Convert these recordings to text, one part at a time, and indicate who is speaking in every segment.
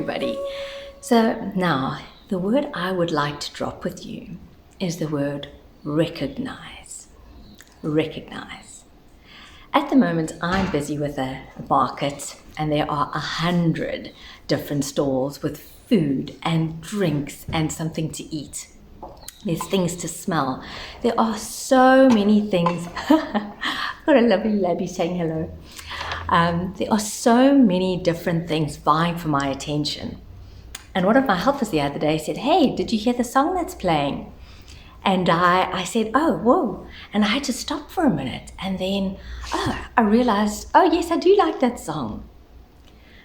Speaker 1: everybody. So now, the word I would like to drop with you is the word recognize. Recognize. At the moment, I'm busy with a market, and there are 100 different stalls with food and drinks and something to eat. There's things to smell. There are so many things. Got a lovely labby saying hello. There are so many different things vying for my attention. And one of my helpers the other day said, "Hey, did you hear the song that's playing?" And I said, "Oh, whoa." And I had to stop for a minute. And then, I realized, oh, yes, I do like that song.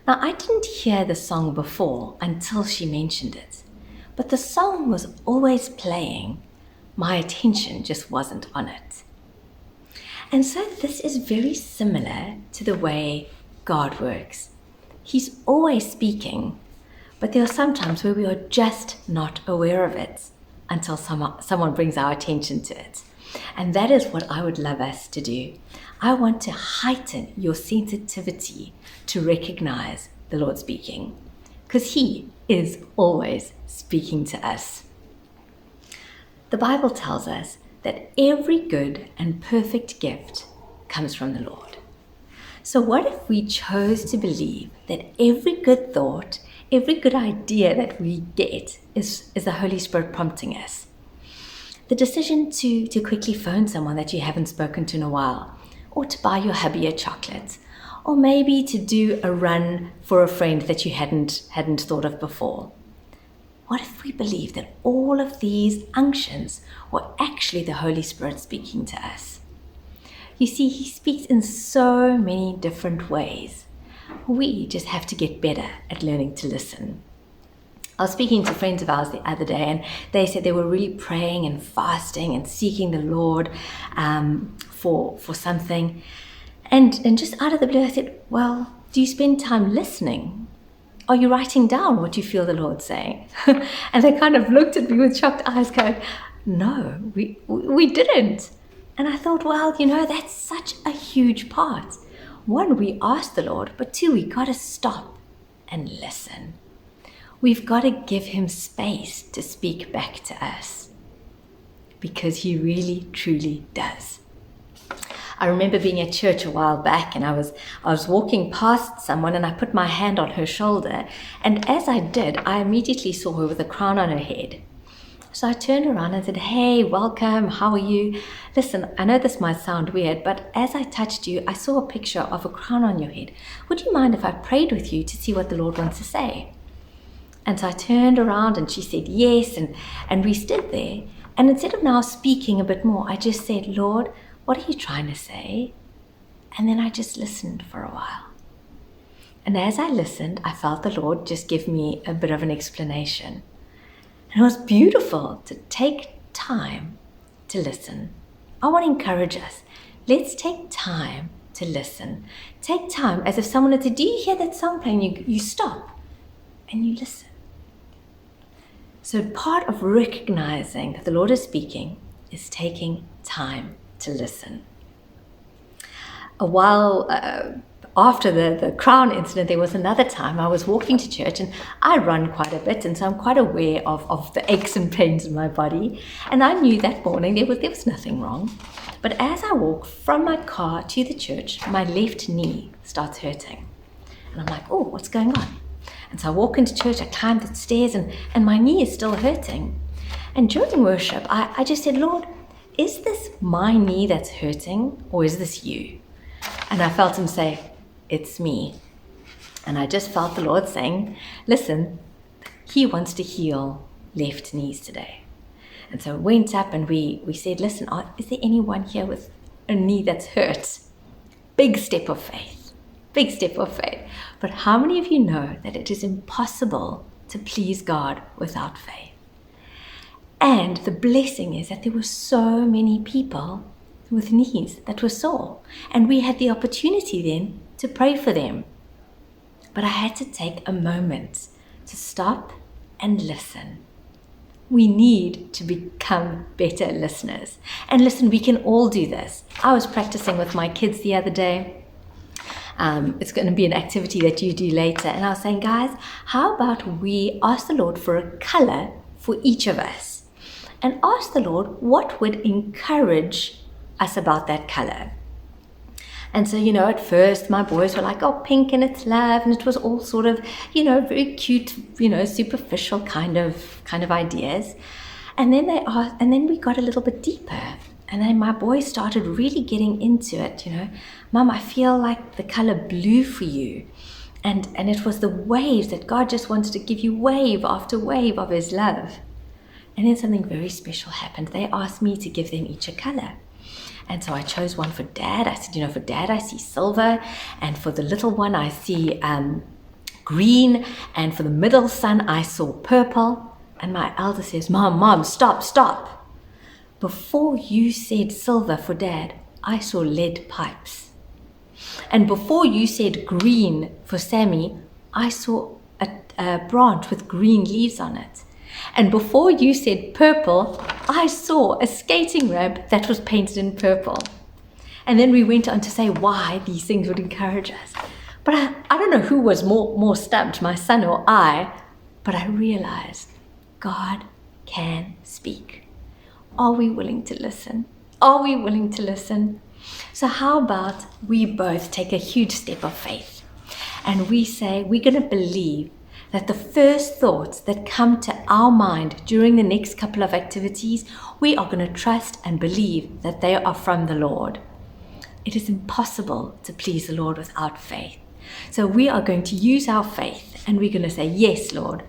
Speaker 1: Now, I didn't hear the song before until she mentioned it. But the song was always playing. My attention just wasn't on it. And so this is very similar to the way God works. He's always speaking, but there are some times where we are just not aware of it until someone brings our attention to it. And that is what I would love us to do. I want to heighten your sensitivity to recognize the Lord speaking, because He is always speaking to us. The Bible tells us that every good and perfect gift comes from the Lord. So what if we chose to believe that every good thought, every good idea that we get is the Holy Spirit prompting us? The decision to quickly phone someone that you haven't spoken to in a while, or to buy your hubby a chocolate, or maybe to do a run for a friend that you hadn't thought of before. What if we believe that all of these unctions were actually the Holy Spirit speaking to us? You see, He speaks in so many different ways. We just have to get better at learning to listen. I was speaking to friends of ours the other day, and they said they were really praying and fasting and seeking the Lord for something. And just out of the blue, I said, "Well, do you spend time listening? Are you writing down what you feel the Lord saying?" And they kind of looked at me with shocked eyes going, "No, we didn't." And I thought, well, that's such a huge part. One, we ask the Lord, but two, we got to stop and listen. We've got to give Him space to speak back to us, because He really, truly does. I remember being at church a while back, and I was walking past someone, and I put my hand on her shoulder, and as I did, I immediately saw her with a crown on her head. So I turned around and said, "Hey, welcome, how are you? Listen, I know this might sound weird, but as I touched you, I saw a picture of a crown on your head. Would you mind if I prayed with you to see what the Lord wants to say?" And so I turned around, and she said yes, and we stood there. And instead of now speaking a bit more, I just said, "Lord, what are you trying to say?" And then I just listened for a while. And as I listened, I felt the Lord just give me a bit of an explanation. And it was beautiful to take time to listen. I want to encourage us. Let's take time to listen. Take time as if someone had said, "Do you hear that song playing?" You stop and you listen. So part of recognizing that the Lord is speaking is taking time to listen. A while after the crown incident, there was another time I was walking to church, and I run quite a bit, and so I'm quite aware of the aches and pains in my body. And I knew that morning there was nothing wrong. But as I walk from my car to the church, my left knee starts hurting. And I'm like, "Oh, what's going on?" And so I walk into church, I climb the stairs, and my knee is still hurting. And during worship, I just said, "Lord, is this my knee that's hurting, or is this you?" And I felt Him say, "It's me." And I just felt the Lord saying, "Listen, He wants to heal left knees today." And so I went up, and we said, "Listen, is there anyone here with a knee that's hurt?" Big step of faith. Big step of faith. But how many of you know that it is impossible to please God without faith? And the blessing is that there were so many people with knees that were sore. And we had the opportunity then to pray for them. But I had to take a moment to stop and listen. We need to become better listeners. And listen, we can all do this. I was practicing with my kids the other day. It's going to be an activity that you do later. And I was saying, guys, how about we ask the Lord for a color for each of us and ask the Lord what would encourage us about that color. And so, at first my boys were like, oh, pink and it's love. And it was all sort of, very cute, superficial kind of ideas. And then then we got a little bit deeper. And then my boys started really getting into it, Mom, I feel like the color blue for you. And it was the waves that God just wanted to give you wave after wave of his love. And then something very special happened. They asked me to give them each a color. And so I chose one for Dad. I said, for Dad, I see silver. And for the little one, I see green. And for the middle son, I saw purple. And my elder says, Mom, stop. Before you said silver for Dad, I saw lead pipes. And before you said green for Sammy, I saw a branch with green leaves on it. And before you said purple, I saw a skating ramp that was painted in purple. And then we went on to say why these things would encourage us. But I don't know who was more stumped, my son or I, but I realized God can speak. Are we willing to listen? Are we willing to listen? So how about we both take a huge step of faith and we say we're going to believe that the first thoughts that come to our mind during the next couple of activities, we are going to trust and believe that they are from the Lord. It is impossible to please the Lord without faith. So we are going to use our faith and we're going to say, yes, Lord,